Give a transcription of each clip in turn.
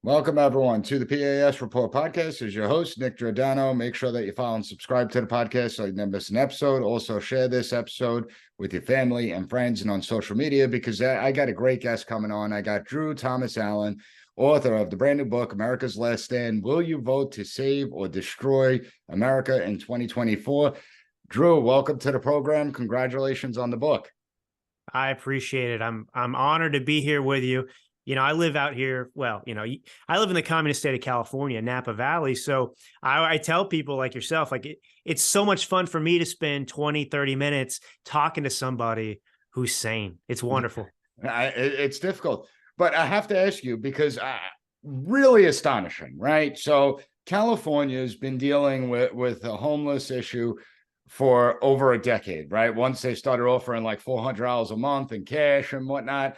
Welcome, everyone, to the P.A.S. Report podcast. As your host, Nick Giordano. Make sure that you follow and subscribe to the podcast so you never miss an episode. Also, share this episode with your family and friends and on social media because I got a great guest coming on. I got Drew Thomas Allen, author of the brand new book, America's Last Stand. Will you vote to save or destroy America in 2024? Drew, welcome to the program. Congratulations on the book. I appreciate it. I'm honored to be here with you. I live out here. Well, I live in the communist state of California, Napa Valley. So I tell people like yourself, it's so much fun for me to spend 20, 30 minutes talking to somebody who's sane. It's wonderful. It's difficult, but I have to ask you because really astonishing, right? So California has been dealing with a homeless issue for over a decade, right? Once they started offering like $400 a month in cash and whatnot.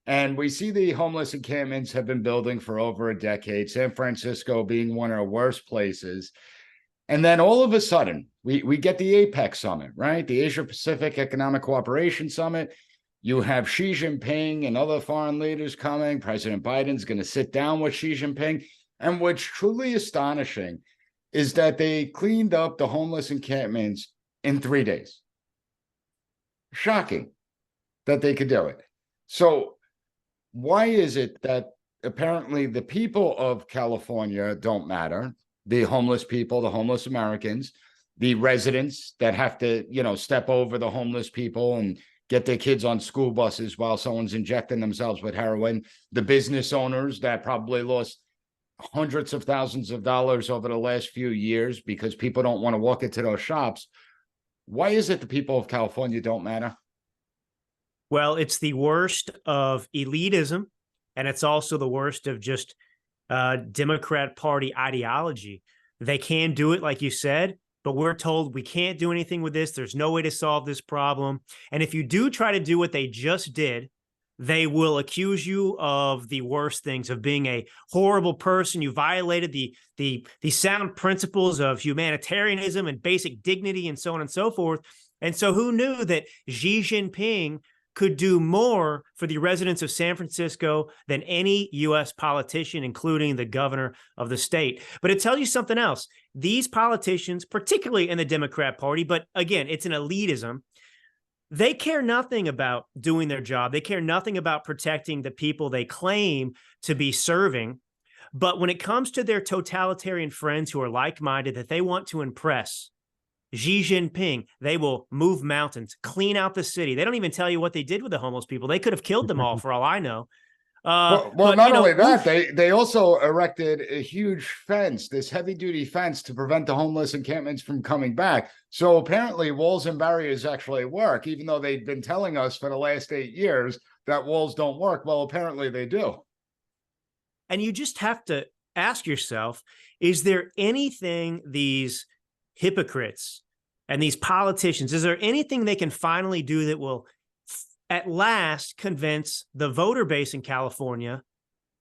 And we see the homeless encampments have been building for over a decade, San Francisco being one of the worst places. And then all of a sudden, we get the APEC summit, right? The Asia Pacific Economic Cooperation Summit. You have Xi Jinping and other foreign leaders coming. President Biden's going to sit down with Xi Jinping. And what's truly astonishing is that they cleaned up the homeless encampments in 3 days. Shocking that they could do it. So why is it that apparently the people of California don't matter? The homeless people, the homeless Americans, the residents that have to, step over the homeless people and get their kids on school buses while someone's injecting themselves with heroin, the business owners that probably lost hundreds of thousands of dollars over the last few years because people don't want to walk into those shops. Why is it the people of California don't matter? Well, it's the worst of elitism, and it's also the worst of just Democrat Party ideology. They can do it, like you said, but we're told we can't do anything with this. There's no way to solve this problem. And if you do try to do what they just did, they will accuse you of the worst things, of being a horrible person. You violated the sound principles of humanitarianism and basic dignity and so on and so forth. And so who knew that Xi Jinping could do more for the residents of San Francisco than any U.S. politician, including the governor of the state. But to tell you something else, these politicians, particularly in the Democrat Party, but again, it's an elitism, they care nothing about doing their job. They care nothing about protecting the people they claim to be serving. But when it comes to their totalitarian friends who are like-minded, that they want to impress, Xi Jinping, they will move mountains, clean out the city. They don't even tell you what they did with the homeless people. They could have killed them all for all I know. Well, not only that, they also erected a huge fence, this heavy-duty fence to prevent the homeless encampments from coming back. So apparently walls and barriers actually work, even though they've been telling us for the last 8 years that walls don't work. Well, apparently they do. And you just have to ask yourself, is there anything these hypocrites and these politicians, is there anything they can finally do that will at last convince the voter base in California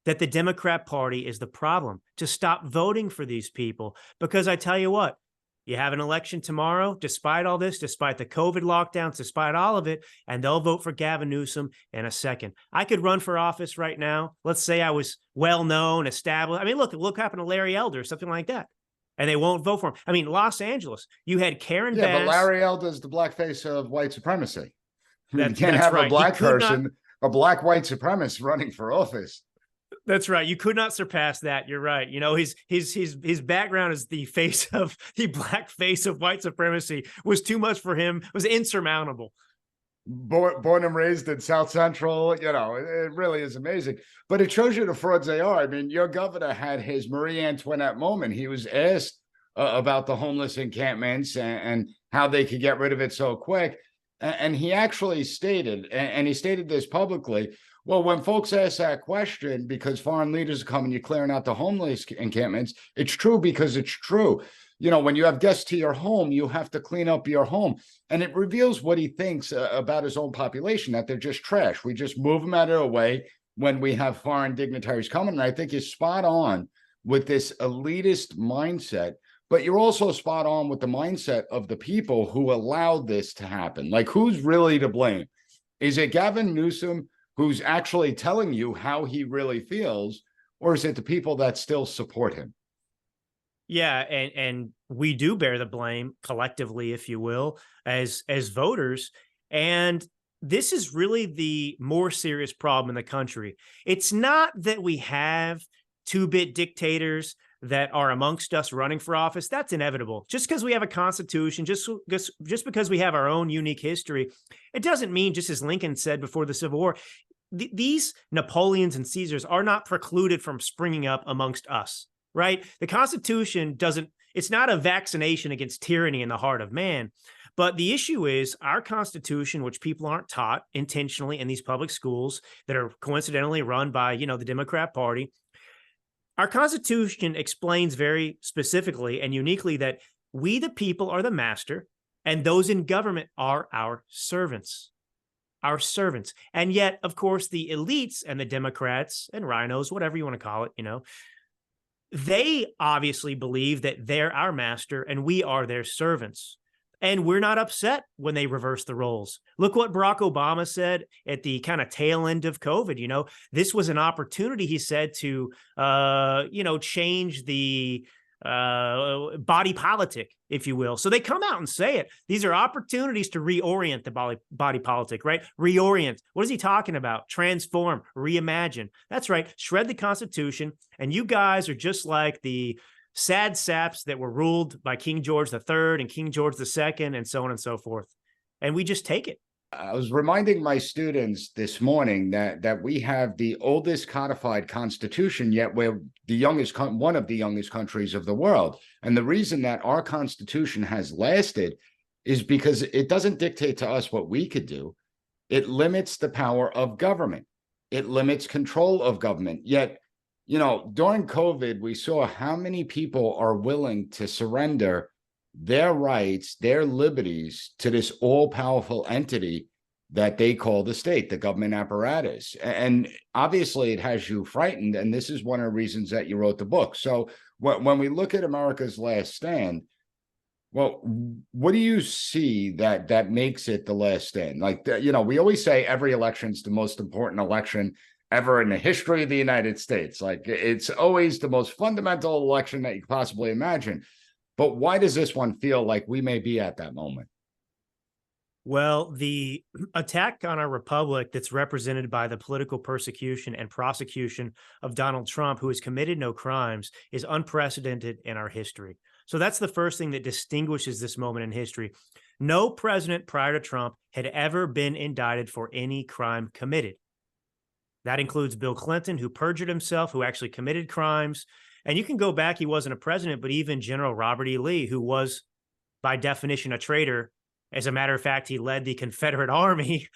that the Democrat Party is the problem, to stop voting for these people? Because I tell you what, you have an election tomorrow, despite all this, despite the COVID lockdowns, despite all of it, and they'll vote for Gavin Newsom in a second. I could run for office right now. Let's say I was well-known, established. I mean, look what happened to Larry Elder, something like that. And they won't vote for him. I mean, Los Angeles, you had Karen Bass. But Larry Elder is the blackface of white supremacy. You can't have right. a black person, a black white supremacist running for office. That's right. You could not surpass that. You're right. His background as the face of the black face of white supremacy was too much for him. It was insurmountable. Born and raised in South Central, it really is amazing. But it shows you the frauds they are. I mean, your governor had his Marie Antoinette moment. He was asked about the homeless encampments and how they could get rid of it so quick. And he actually stated, and he stated this publicly, well, when folks ask that question, because foreign leaders are coming, you're clearing out the homeless encampments, it's true because it's true. When you have guests to your home, you have to clean up your home. And it reveals what he thinks about his own population, that they're just trash. We just move them out of the way when we have foreign dignitaries coming. And I think he's spot on with this elitist mindset. But you're also spot on with the mindset of the people who allowed this to happen. Like, who's really to blame? Is it Gavin Newsom, who's actually telling you how he really feels? or is it the people that still support him? Yeah, and we do bear the blame collectively, if you will, as voters. And this is really the more serious problem in the country. It's not that we have two-bit dictators that are amongst us running for office. That's inevitable. Just because we have a constitution, just because we have our own unique history, it doesn't mean, just as Lincoln said before the Civil War, these Napoleons and Caesars are not precluded from springing up amongst us, right? The Constitution doesn't, it's not a vaccination against tyranny in the heart of man. But the issue is our Constitution, which people aren't taught intentionally in these public schools that are coincidentally run by, the Democrat Party. Our Constitution explains very specifically and uniquely that we, the people, are the master, and those in government are our servants. Our servants. And yet, of course, the elites and the Democrats and rhinos, whatever you want to call it, they obviously believe that they're our master and we are their servants. And we're not upset when they reverse the roles. Look what Barack Obama said at the kind of tail end of COVID. This was an opportunity, he said, to, change the body politic, if you will. So they come out and say it. These are opportunities to reorient the body politic, right? Reorient. What is he talking about? Transform, reimagine. That's right. Shred the Constitution. And you guys are just like the sad saps that were ruled by King George III and King George II and so on and so forth. And we just take it. I was reminding my students this morning that we have the oldest codified constitution, yet we're one of the youngest countries of the world. And the reason that our constitution has lasted is because it doesn't dictate to us what we could do. It limits the power of government. It limits control of government. Yet, during COVID, we saw how many people are willing to surrender their rights, their liberties to this all-powerful entity that they call the state, the government apparatus. And obviously it has you frightened. And this is one of the reasons that you wrote the book. So when we look at America's Last Stand, well, what do you see that makes it the last stand? Like, we always say every election is the most important election ever in the history of the United States. Like, it's always the most fundamental election that you could possibly imagine. But why does this one feel like we may be at that moment? Well, the attack on our republic that's represented by the political persecution and prosecution of Donald Trump, who has committed no crimes, is unprecedented in our history. So that's the first thing that distinguishes this moment in history. No president prior to Trump had ever been indicted for any crime committed. That includes Bill Clinton, who perjured himself, who actually committed crimes. And you can go back, he wasn't a president, but even General Robert E. Lee, who was by definition a traitor. As a matter of fact, he led the Confederate Army.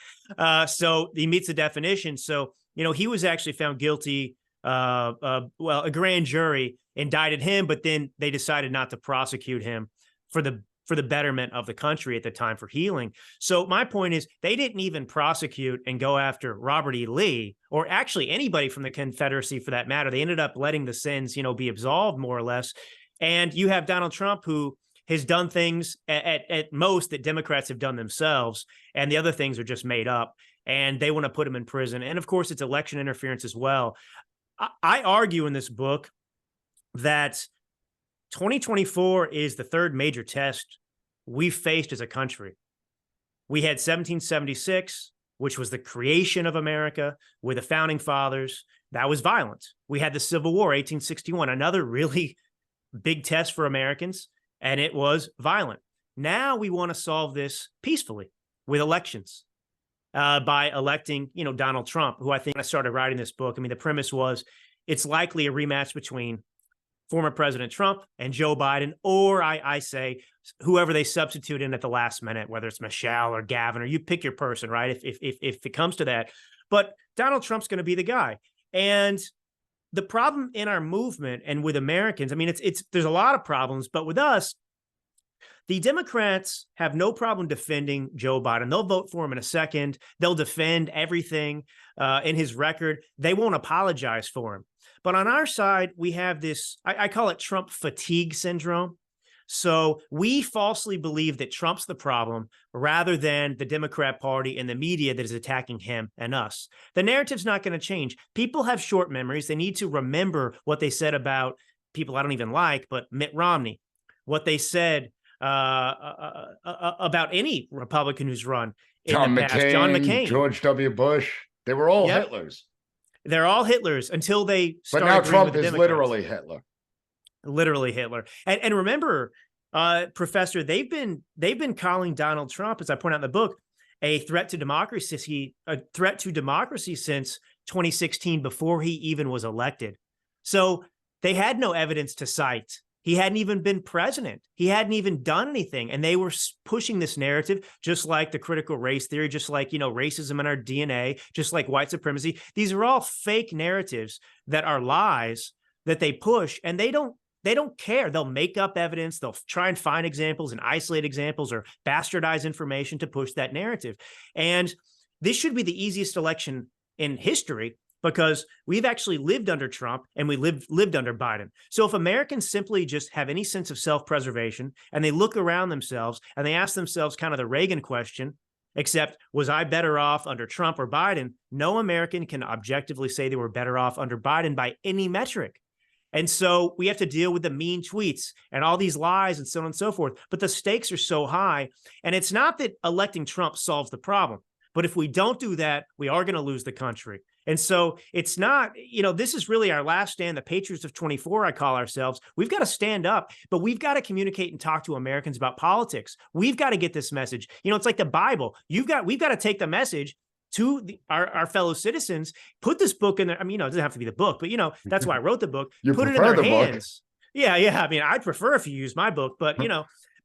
So he meets the definition. So, he was actually found guilty. A grand jury indicted him, but then they decided not to prosecute him for the betterment of the country at the time, for healing. So my point is, they didn't even prosecute and go after Robert E. Lee, or actually anybody from the Confederacy for that matter. They ended up letting the sins, be absolved more or less. And you have Donald Trump, who has done things at most that Democrats have done themselves, and the other things are just made up, and they want to put him in prison. And of course, it's election interference as well. I argue in this book that 2024 is the third major test we've faced as a country. We had 1776, which was the creation of America with the founding fathers. That was violent. We had the Civil War, 1861, another really big test for Americans, and it was violent. Now we want to solve this peacefully with elections, by electing, Donald Trump, who I think when I started writing this book, the premise was it's likely a rematch between former President Trump and Joe Biden, or I say whoever they substitute in at the last minute, whether it's Michelle or Gavin, or you pick your person, right? If it comes to that. But Donald Trump's going to be the guy. And the problem in our movement and with Americans, there's a lot of problems, but with us, the Democrats have no problem defending Joe Biden. They'll vote for him in a second. They'll defend everything in his record. They won't apologize for him. But on our side, we have this, I call it Trump fatigue syndrome. So we falsely believe that Trump's the problem rather than the Democrat Party and the media that is attacking him and us. The narrative's not going to change. People have short memories. They need to remember what they said about people I don't even like, but Mitt Romney, what they said about any Republican who's run in the John past. John McCain, McCain. George W. Bush, they were all Yep. Hitlers. They're all Hitlers until they But start now agreeing with Trump the is Democrats. literally Hitler. Literally Hitler. And remember, Professor, they've been calling Donald Trump, as I point out in the book, a threat to democracy. A threat to democracy since 2016, before he even was elected. So they had no evidence to cite. He hadn't even been president. He hadn't even done anything. And they were pushing this narrative, just like the critical race theory, just like, racism in our DNA, just like white supremacy. These are all fake narratives that are lies that they push, and they don't care. They'll make up evidence. They'll try and find examples and isolate examples or bastardize information to push that narrative. And this should be the easiest election in history, because we've actually lived under Trump and we lived under Biden. So if Americans simply just have any sense of self-preservation and they look around themselves and they ask themselves kind of the Reagan question, except was I better off under Trump or Biden? No American can objectively say they were better off under Biden by any metric. And so we have to deal with the mean tweets and all these lies and so on and so forth. But the stakes are so high. And it's not that electing Trump solves the problem. But if we don't do that, we are going to lose the country. And so it's not, this is really our last stand, the Patriots of 24, I call ourselves. We've got to stand up, but we've got to communicate and talk to Americans about politics. We've got to get this message. It's like the Bible. We've got to take the message to our fellow citizens, put this book in there. I mean, it doesn't have to be the book, but that's why I wrote the book. You put it in prefer their the book. hands. Yeah. I mean, I'd prefer if you use my book, but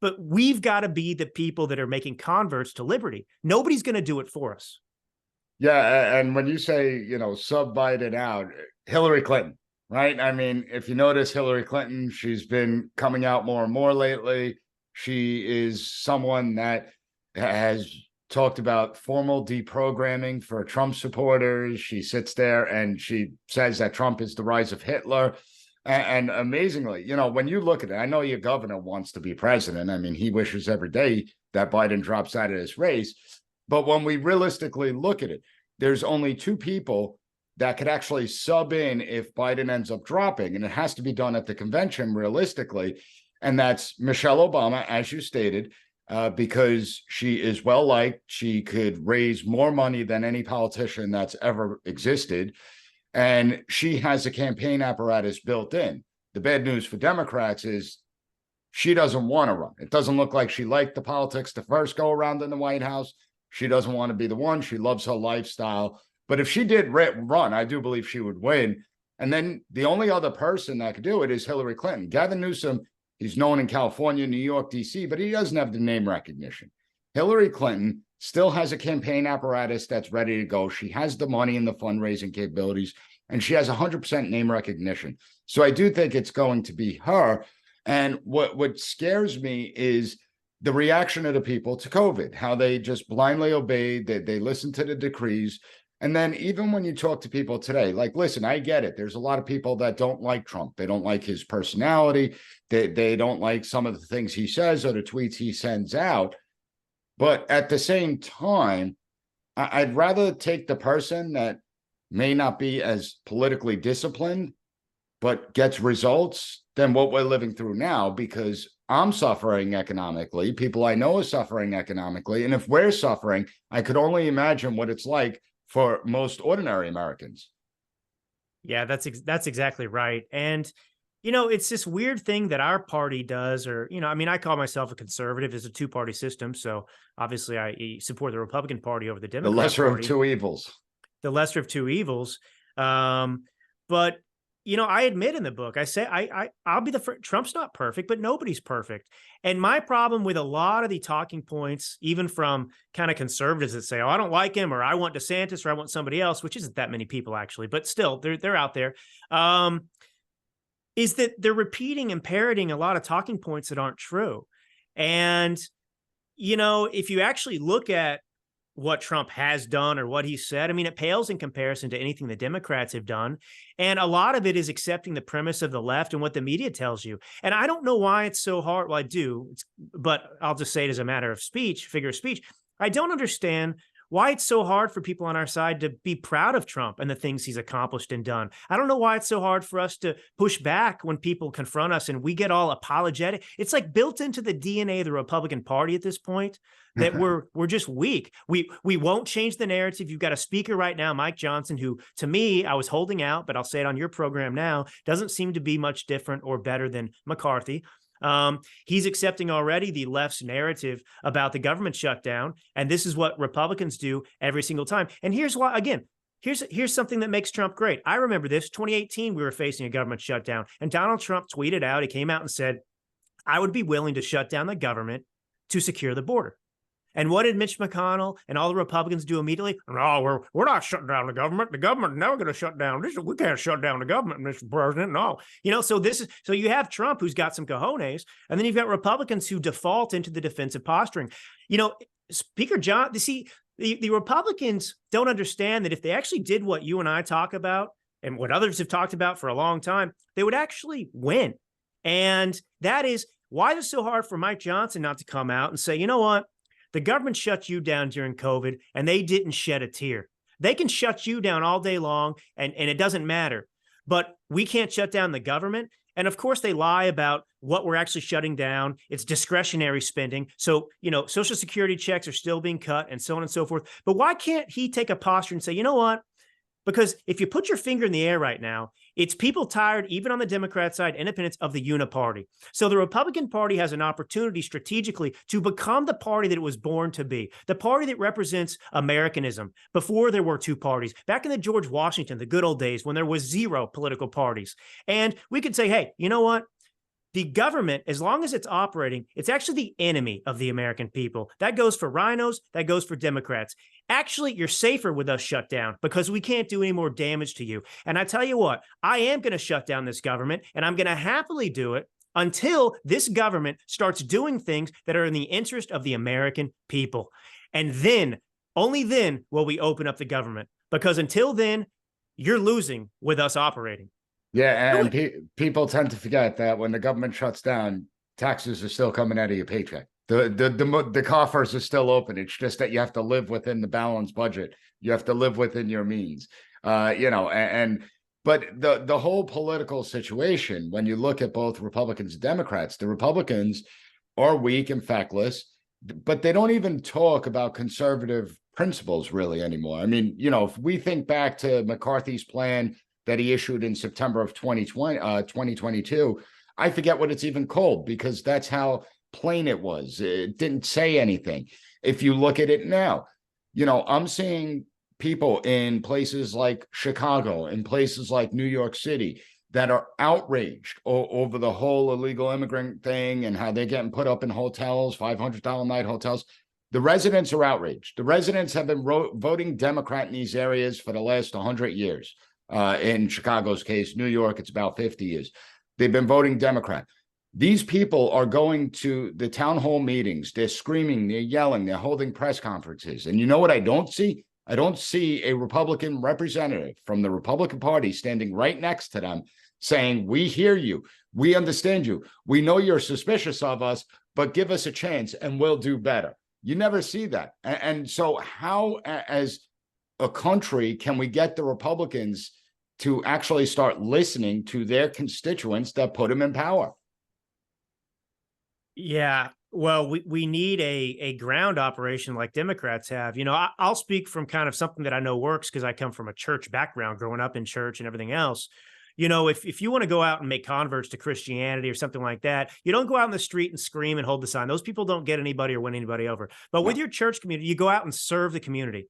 but we've got to be the people that are making converts to liberty. Nobody's going to do it for us. Yeah, and when you say, sub Biden out, Hillary Clinton, right? I mean, if you notice Hillary Clinton, she's been coming out more and more lately. She is someone that has talked about formal deprogramming for Trump supporters. She sits there and she says that Trump is the rise of Hitler. And amazingly, when you look at it, I know your governor wants to be president. I mean, he wishes every day that Biden drops out of this race. But when we realistically look at it, there's only two people that could actually sub in if Biden ends up dropping, and it has to be done at the convention realistically. And that's Michelle Obama, as you stated, because she is well liked. She could raise more money than any politician that's ever existed. And she has a campaign apparatus built in. The bad news for Democrats is she doesn't want to run. It doesn't look like she liked the politics the first go around in the White House. She doesn't want to be the one. She loves her lifestyle. But if she did run, I do believe she would win. And then the only other person that could do it is Hillary Clinton. Gavin Newsom, he's known in California, New York, D.C., but he doesn't have the name recognition. Hillary Clinton still has a campaign apparatus that's ready to go. She has the money and the fundraising capabilities, and she has 100% name recognition. So I do think it's going to be her. And what scares me is the reaction of the people to COVID, how they just blindly obeyed, they listened to the decrees. And then even when you talk to people today, like, listen, I get it. There's a lot of people that don't like Trump. They don't like his personality. They don't like some of the things he says or the tweets he sends out. But at the same time, I'd rather take the person that may not be as politically disciplined, but gets results than what we're living through now, because I'm suffering economically. People I know are suffering economically. And if we're suffering, I could only imagine what it's like for most ordinary Americans. Yeah, that's exactly right. And, it's this weird thing that our party does, or, I mean, I call myself a conservative. It's a two-party system. So obviously I support the Republican Party over the Democrat Party. The lesser of two evils. The lesser of two evils. But I admit in the book, I say I'll be Trump's not perfect, but nobody's perfect. And my problem with a lot of the talking points, even from kind of conservatives that say, "Oh, I don't like him," or "I want DeSantis," or "I want somebody else," which isn't that many people actually, but still, they're out there. Is that they're repeating and parroting a lot of talking points that aren't true. And if you actually look at what Trump has done or what he said. I mean, it pales in comparison to anything the Democrats have done. And a lot of it is accepting the premise of the left and what the media tells you. And I don't know why it's so hard. Well, I do, but I'll just say it as a matter of speech, figure of speech. I don't understand why it's so hard for people on our side to be proud of Trump and the things he's accomplished and done. I don't know why it's so hard for us to push back when people confront us and we get all apologetic. It's like built into the DNA of the Republican Party at this point that we're just weak. We won't change the narrative. You've got a speaker right now, Mike Johnson, who to me, I was holding out, but I'll say it on your program now, doesn't seem to be much different or better than McCarthy. He's accepting already the left's narrative about the government shutdown. And this is what Republicans do every single time. And here's why, again, here's something that makes Trump great. I remember this 2018, we were facing a government shutdown and Donald Trump tweeted out, he came out and said, I would be willing to shut down the government to secure the border. And what did Mitch McConnell and all the Republicans do immediately? No, we're not shutting down the government. The government never going to shut down. We can't shut down the government, Mr. President. No, so you have Trump who's got some cojones, and then you've got Republicans who default into the defensive posturing. Speaker John, the Republicans don't understand that if they actually did what you and I talk about and what others have talked about for a long time, they would actually win. And that is why it's so hard for Mike Johnson not to come out and say, you know what? The government shut you down during COVID and they didn't shed a tear. They can shut you down all day long and it doesn't matter, but we can't shut down the government. And of course they lie about what we're actually shutting down. It's discretionary spending. So, Social Security checks are still being cut and so on and so forth. But why can't he take a posture and say, you know what? Because if you put your finger in the air right now, it's people tired, even on the Democrat side, independents of the uniparty. So the Republican Party has an opportunity strategically to become the party that it was born to be, the party that represents Americanism before there were two parties, back in the George Washington, the good old days when there was zero political parties. And we could say, hey, you know what? The government, as long as it's operating, it's actually the enemy of the American people. That goes for rhinos. That goes for Democrats. Actually, you're safer with us shut down because we can't do any more damage to you. And I tell you what, I am going to shut down this government, and I'm going to happily do it until this government starts doing things that are in the interest of the American people. And then, only then, will we open up the government. Because until then, you're losing with us operating. Yeah, and people tend to forget that when the government shuts down, taxes are still coming out of your paycheck. The coffers are still open. It's just that you have to live within the balanced budget. You have to live within your means. But the whole political situation, when you look at both Republicans and Democrats, the Republicans are weak and feckless, but they don't even talk about conservative principles really anymore. I mean, if we think back to McCarthy's plan that he issued in September of 2022. I forget what it's even called because that's how plain it was. It didn't say anything. If you look at it now, I'm seeing people in places like Chicago, in places like New York City that are outraged over the whole illegal immigrant thing and how they're getting put up in hotels, $500 a night hotels. The residents are outraged. The residents have been voting Democrat in these areas for the last 100 years. In Chicago's case, New York, it's about 50 years. They've been voting Democrat. These people are going to the town hall meetings. They're screaming, they're yelling, they're holding press conferences. And you know what I don't see? I don't see a Republican representative from the Republican Party standing right next to them saying, we hear you, we understand you, we know you're suspicious of us, but give us a chance and we'll do better. You never see that. And so how, as a country, can we get the Republicans to actually start listening to their constituents that put them in power? Yeah, well, we need a ground operation like Democrats have. I'll speak from kind of something that I know works because I come from a church background, growing up in church and everything else. If you want to go out and make converts to Christianity or something like that, you don't go out in the street and scream and hold the sign. Those people don't get anybody or win anybody over. But with your church community, you go out and serve the community.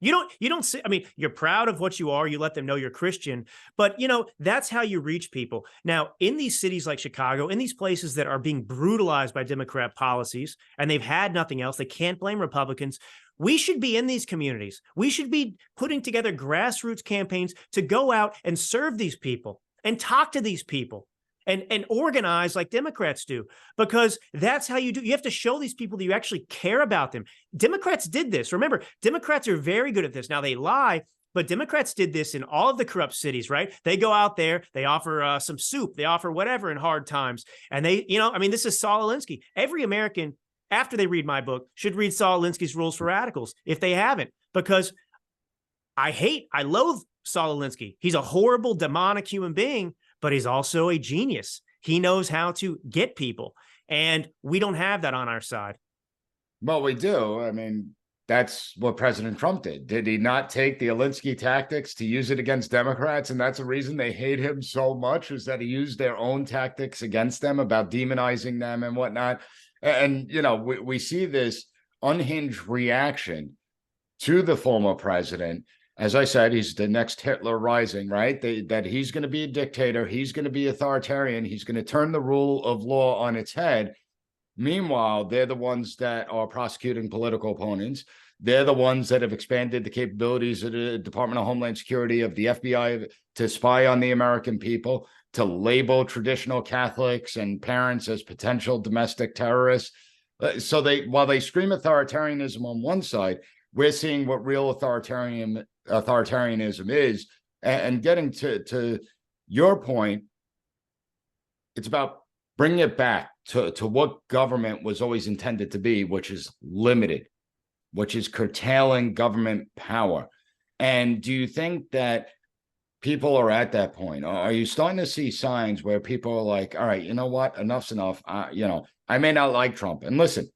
You don't see, I mean, you're proud of what you are. You let them know you're Christian, but that's how you reach people. Now, in these cities like Chicago, in these places that are being brutalized by Democrat policies, and they've had nothing else, they can't blame Republicans. We should be in these communities. We should be putting together grassroots campaigns to go out and serve these people and talk to these people and organize like Democrats do, because that's how you do. You have to show these people that you actually care about them. Democrats did this. Remember, Democrats are very good at this. Now they lie, but Democrats did this in all of the corrupt cities, right? They go out there, they offer some soup, they offer whatever in hard times. And they, I mean, this is Saul Alinsky. Every American, after they read my book, should read Saul Alinsky's Rules for Radicals if they haven't, because I loathe Saul Alinsky. He's a horrible, demonic human being, but he's also a genius. He knows how to get people, and we don't have that on our side. Well, we do. I mean, that's what President Trump did. Did he not take the Alinsky tactics to use it against Democrats? And that's the reason they hate him so much, is that he used their own tactics against them about demonizing them and whatnot. And, we see this unhinged reaction to the former president. As I said, he's the next Hitler rising, right? That he's going to be a dictator. He's going to be authoritarian. He's going to turn the rule of law on its head. Meanwhile, they're the ones that are prosecuting political opponents. They're the ones that have expanded the capabilities of the Department of Homeland Security, of the FBI, to spy on the American people, to label traditional Catholics and parents as potential domestic terrorists. So while they scream authoritarianism on one side, we're seeing what real authoritarianism is. And getting to your point, it's about bringing it back to what government was always intended to be, which is limited, which is curtailing government power. And do you think that people are at that point? Are you starting to see signs where people are like, all right, you know what, enough's enough. I may not like Trump. And listen,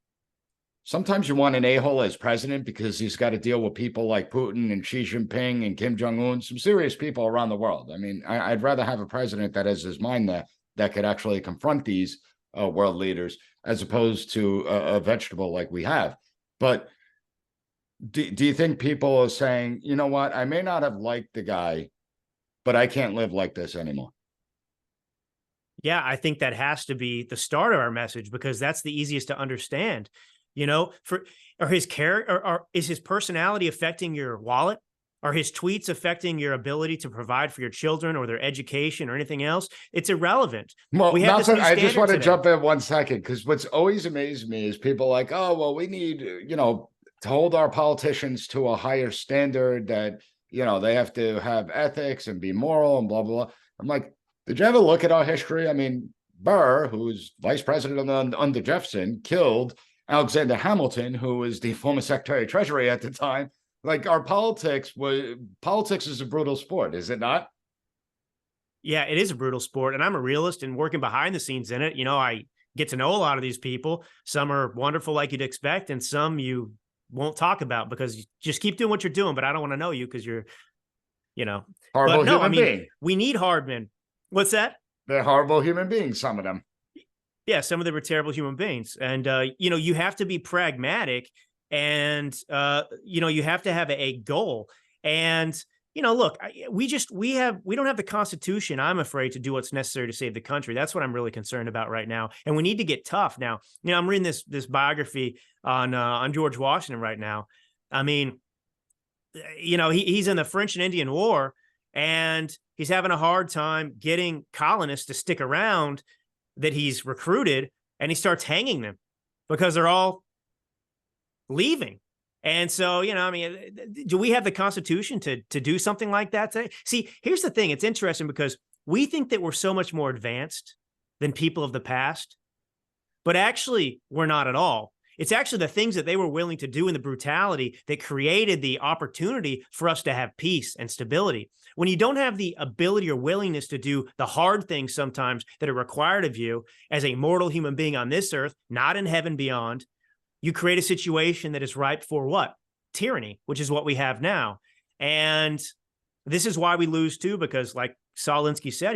sometimes you want an a-hole as president because he's got to deal with people like Putin and Xi Jinping and Kim Jong-un, some serious people around the world. I mean, I'd rather have a president that has his mind that could actually confront these world leaders, as opposed to a vegetable like we have. But do you think people are saying, you know what, I may not have liked the guy, but I can't live like this anymore? Yeah, I think that has to be the start of our message, because that's the easiest to understand. His character, or is his personality affecting your wallet? Are his tweets affecting your ability to provide for your children or their education or anything else? It's irrelevant. Well, I just want to jump in 1 second, because what's always amazed me is people like, oh, well, we need, to hold our politicians to a higher standard, that, they have to have ethics and be moral and blah, blah, blah. I'm like, did you ever look at our history? I mean, Burr, who's vice president under Jefferson, killed Alexander Hamilton, who was the former Secretary of Treasury at the time. Like, our politics is a brutal sport, is it not? Yeah, it is a brutal sport. And I'm a realist, and working behind the scenes in it, I get to know a lot of these people. Some are wonderful, like you'd expect, and some you won't talk about because you just keep doing what you're doing, but I don't want to know you because you're, horrible human being. We need hard men. What's that? They're horrible human beings, some of them. Yeah, some of them are terrible human beings. And, you have to be pragmatic, and, you have to have a goal. And, look, we don't have the Constitution, I'm afraid, to do what's necessary to save the country. That's what I'm really concerned about right now. And we need to get tough. Now, I'm reading this biography on George Washington right now. I mean, he's in the French and Indian War, and he's having a hard time getting colonists to stick around that he's recruited, and he starts hanging them because they're all leaving. And so, do we have the Constitution to do something like that today? See, here's the thing. It's interesting because we think that we're so much more advanced than people of the past, but actually we're not at all. It's actually the things that they were willing to do in the brutality that created the opportunity for us to have peace and stability. When you don't have the ability or willingness to do the hard things sometimes that are required of you as a mortal human being on this earth, not in heaven beyond, you create a situation that is ripe for what? Tyranny, which is what we have now. And this is why we lose too, because like Saul Alinsky said,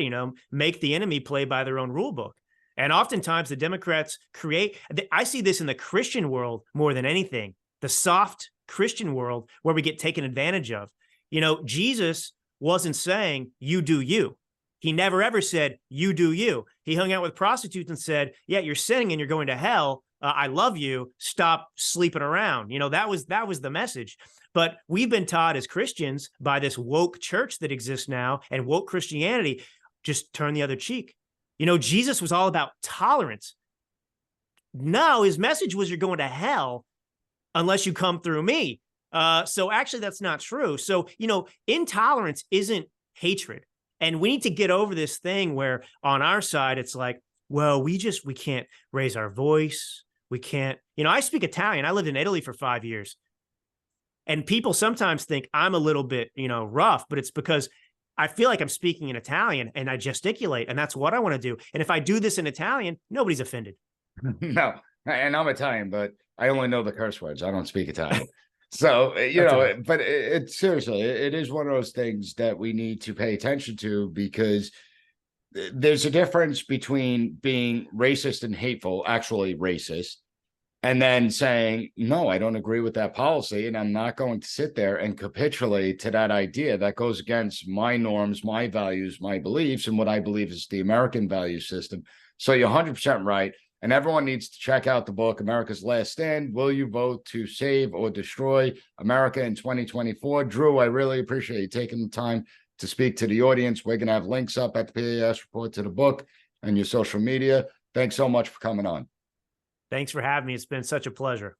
make the enemy play by their own rule book. And oftentimes the Democrats I see this in the Christian world more than anything, the soft Christian world where we get taken advantage of. Jesus wasn't saying, you do you. He never ever said, you do you. He hung out with prostitutes and said, yeah, you're sinning and you're going to hell. I love you. Stop sleeping around. That was the message. But we've been taught as Christians by this woke church that exists now and woke Christianity, just turn the other cheek. You know, Jesus was all about tolerance. No, his message was you're going to hell unless you come through me. So actually, that's not true. So, you know, intolerance isn't hatred. And we need to get over this thing where on our side, it's like, well, we can't raise our voice. We can't, you know, I speak Italian. I lived in Italy for 5 years. And people sometimes think I'm a little bit, you know, rough, but it's because I feel like I'm speaking in Italian and I gesticulate, and that's what I want to do. And if I do this in Italian, nobody's offended. No, and I'm Italian, but I only know the curse words. I don't speak Italian. So, but seriously, it is one of those things that we need to pay attention to, because there's a difference between being racist and hateful, actually racist, and then saying, no, I don't agree with that policy, and I'm not going to sit there and capitulate to that idea that goes against my norms, my values, my beliefs, and what I believe is the American value system. So you're 100% right. And everyone needs to check out the book, America's Last Stand. Will you vote to save or destroy America in 2024? Drew, I really appreciate you taking the time to speak to the audience. We're going to have links up at the P.A.S. report to the book and your social media. Thanks so much for coming on. Thanks for having me. It's been such a pleasure.